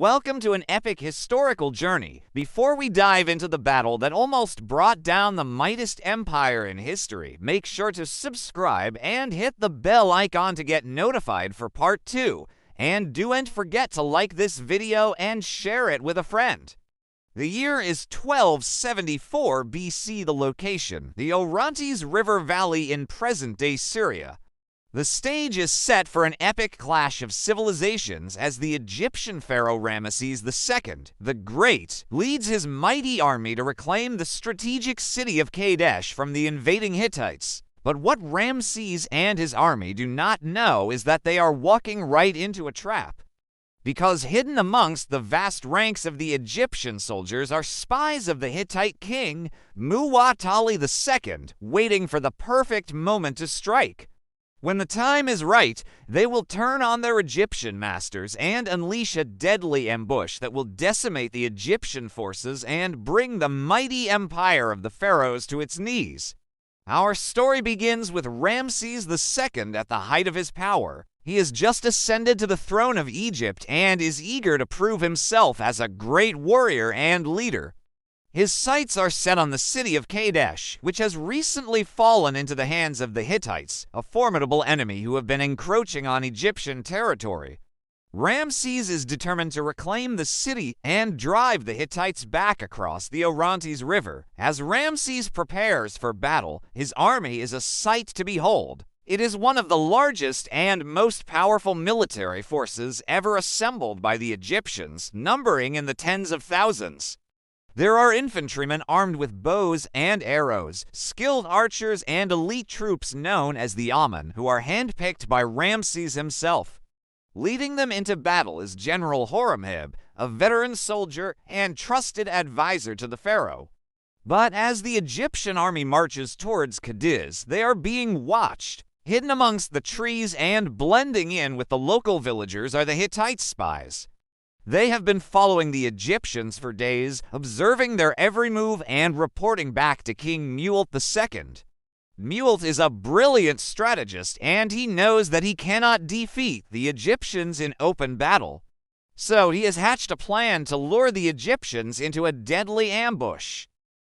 Welcome to an epic historical journey. Before we dive into the battle that almost brought down the mightiest empire in history, make sure to subscribe and hit the bell icon to get notified for part 2. And don't forget to like this video and share it with a friend. The year is 1274 BC. The location, the Orontes River Valley in present-day Syria. The stage is set for an epic clash of civilizations as the Egyptian pharaoh Ramses II, the Great, leads his mighty army to reclaim the strategic city of Kadesh from the invading Hittites. But what Ramses and his army do not know is that they are walking right into a trap. Because hidden amongst the vast ranks of the Egyptian soldiers are spies of the Hittite king, Muwatalli II, waiting for the perfect moment to strike. When the time is right, they will turn on their Egyptian masters and unleash a deadly ambush that will decimate the Egyptian forces and bring the mighty empire of the pharaohs to its knees. Our story begins with Ramses II at the height of his power. He has just ascended to the throne of Egypt and is eager to prove himself as a great warrior and leader. His sights are set on the city of Kadesh, which has recently fallen into the hands of the Hittites, a formidable enemy who have been encroaching on Egyptian territory. Ramses is determined to reclaim the city and drive the Hittites back across the Orontes River. As Ramses prepares for battle, his army is a sight to behold. It is one of the largest and most powerful military forces ever assembled by the Egyptians, numbering in the tens of thousands. There are infantrymen armed with bows and arrows, skilled archers, and elite troops known as the Amun, who are handpicked by Ramses himself. Leading them into battle is General Horemheb, a veteran soldier and trusted advisor to the pharaoh. But as the Egyptian army marches towards Kadesh, they are being watched. Hidden amongst the trees and blending in with the local villagers are the Hittite spies. They have been following the Egyptians for days, observing their every move and reporting back to King Mewelt II. Mewelt is a brilliant strategist, and he knows that he cannot defeat the Egyptians in open battle. So he has hatched a plan to lure the Egyptians into a deadly ambush.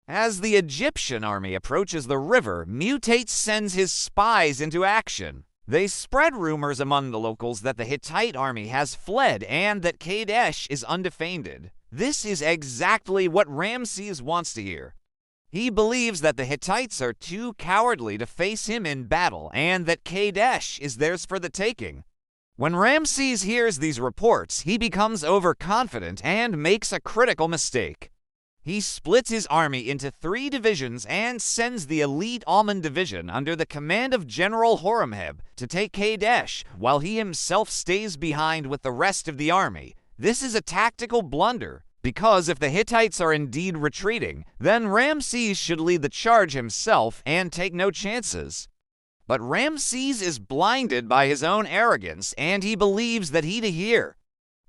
As the Egyptian army approaches the river, Mewelt sends his spies into action. They spread rumors among the locals that the Hittite army has fled and that Kadesh is undefended. This is exactly what Ramses wants to hear. He believes that the Hittites are too cowardly to face him in battle and that Kadesh is theirs for the taking. When Ramses hears these reports, he becomes overconfident and makes a critical mistake. He splits his army into 3 divisions and sends the elite Amun division under the command of General Horemheb to take Kadesh, while he himself stays behind with the rest of the army. This is a tactical blunder, because if the Hittites are indeed retreating, then Ramses should lead the charge himself and take no chances. But Ramses is blinded by his own arrogance, and he believes that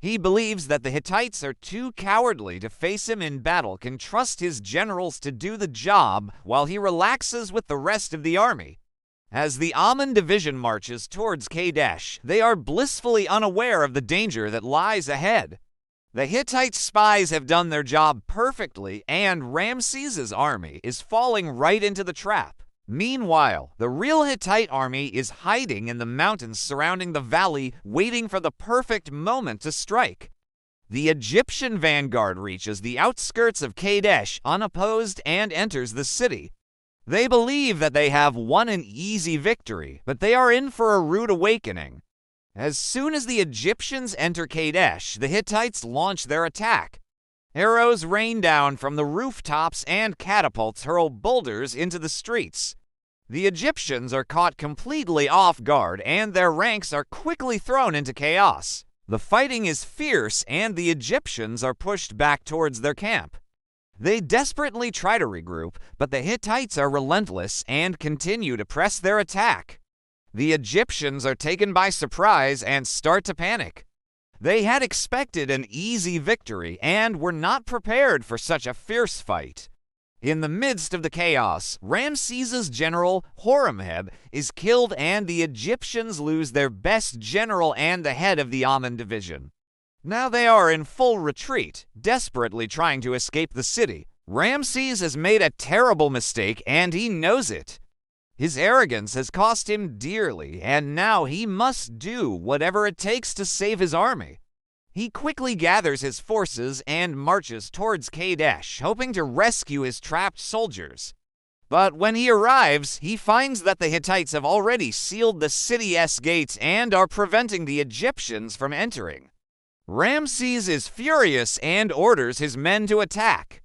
He believes that the Hittites are too cowardly to face him in battle, can trust his generals to do the job while he relaxes with the rest of the army. As the Amun division marches towards Kadesh, they are blissfully unaware of the danger that lies ahead. The Hittite spies have done their job perfectly, and Ramses's army is falling right into the trap. Meanwhile, the real Hittite army is hiding in the mountains surrounding the valley, waiting for the perfect moment to strike. The Egyptian vanguard reaches the outskirts of Kadesh unopposed and enters the city. They believe that they have won an easy victory, but they are in for a rude awakening. As soon as the Egyptians enter Kadesh, the Hittites launch their attack. Arrows rain down from the rooftops and catapults hurl boulders into the streets. The Egyptians are caught completely off guard, and their ranks are quickly thrown into chaos. The fighting is fierce, and the Egyptians are pushed back towards their camp. They desperately try to regroup, but the Hittites are relentless and continue to press their attack. The Egyptians are taken by surprise and start to panic. They had expected an easy victory and were not prepared for such a fierce fight. In the midst of the chaos, Ramses's general, Horemheb, is killed and the Egyptians lose their best general and the head of the Amun division. Now they are in full retreat, desperately trying to escape the city. Ramses has made a terrible mistake, and he knows it. His arrogance has cost him dearly, and now he must do whatever it takes to save his army. He quickly gathers his forces and marches towards Kadesh, hoping to rescue his trapped soldiers. But when he arrives, he finds that the Hittites have already sealed the city's gates and are preventing the Egyptians from entering. Ramses is furious and orders his men to attack.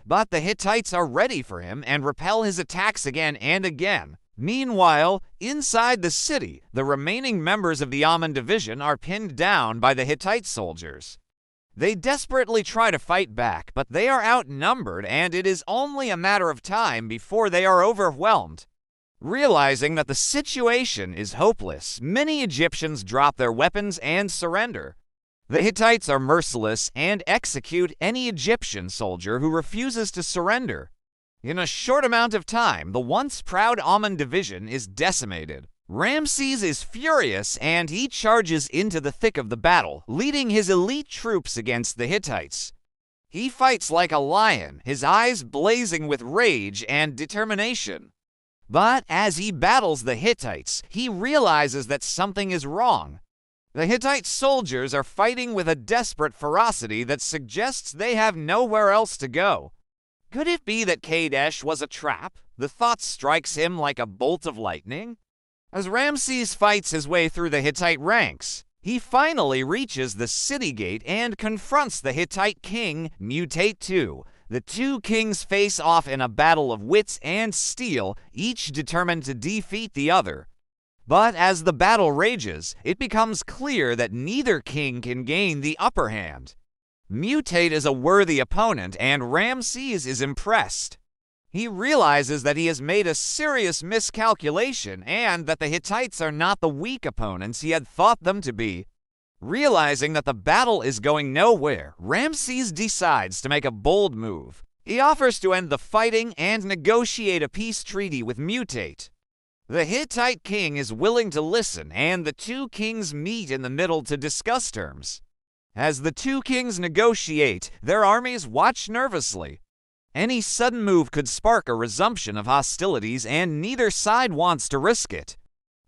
But the Hittites are ready for him and repel his attacks again and again. Meanwhile, inside the city, the remaining members of the Ammon division are pinned down by the Hittite soldiers. They desperately try to fight back, but they are outnumbered, and it is only a matter of time before they are overwhelmed. Realizing that the situation is hopeless, many Egyptians drop their weapons and surrender. The Hittites are merciless and execute any Egyptian soldier who refuses to surrender. In a short amount of time, the once proud Ammon division is decimated. Ramses is furious and he charges into the thick of the battle, leading his elite troops against the Hittites. He fights like a lion, his eyes blazing with rage and determination. But as he battles the Hittites, he realizes that something is wrong. The Hittite soldiers are fighting with a desperate ferocity that suggests they have nowhere else to go. Could it be that Kadesh was a trap? The thought strikes him like a bolt of lightning. As Ramses fights his way through the Hittite ranks, he finally reaches the city gate and confronts the Hittite king, Mutate II. The two kings face off in a battle of wits and steel, each determined to defeat the other. But as the battle rages, it becomes clear that neither king can gain the upper hand. Mutate is a worthy opponent, and Ramses is impressed. He realizes that he has made a serious miscalculation and that the Hittites are not the weak opponents he had thought them to be. Realizing that the battle is going nowhere, Ramses decides to make a bold move. He offers to end the fighting and negotiate a peace treaty with Mutate. The Hittite king is willing to listen, and the two kings meet in the middle to discuss terms. As the two kings negotiate, their armies watch nervously. Any sudden move could spark a resumption of hostilities, and neither side wants to risk it.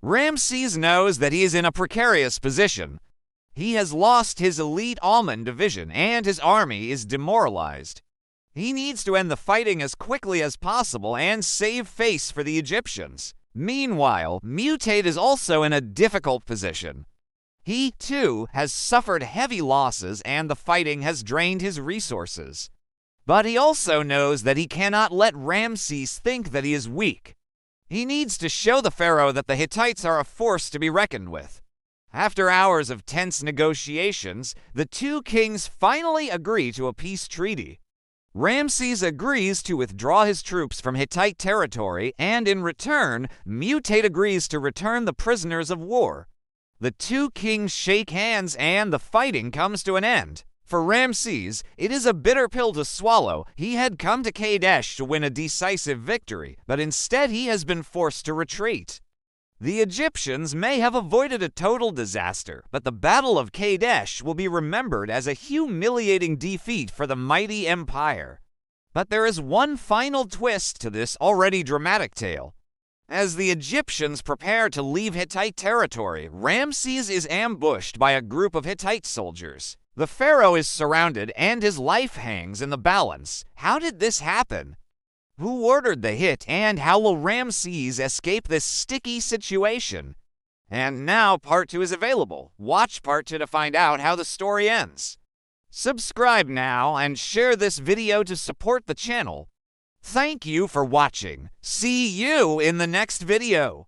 Ramses knows that he is in a precarious position. He has lost his elite Ammon division, and his army is demoralized. He needs to end the fighting as quickly as possible and save face for the Egyptians. Meanwhile, Mutate is also in a difficult position. He, too, has suffered heavy losses and the fighting has drained his resources. But he also knows that he cannot let Ramses think that he is weak. He needs to show the pharaoh that the Hittites are a force to be reckoned with. After hours of tense negotiations, the two kings finally agree to a peace treaty. Ramses agrees to withdraw his troops from Hittite territory, and in return, Mutate agrees to return the prisoners of war. The two kings shake hands and the fighting comes to an end. For Ramses, it is a bitter pill to swallow. He had come to Kadesh to win a decisive victory, but instead he has been forced to retreat. The Egyptians may have avoided a total disaster, but the Battle of Kadesh will be remembered as a humiliating defeat for the mighty empire. But there is one final twist to this already dramatic tale. As the Egyptians prepare to leave Hittite territory, Ramses is ambushed by a group of Hittite soldiers. The pharaoh is surrounded and his life hangs in the balance. How did this happen? Who ordered the hit, and how will Ramses escape this sticky situation? And now part 2 is available. Watch part 2 to find out how the story ends. Subscribe now and share this video to support the channel. Thank you for watching. See you in the next video.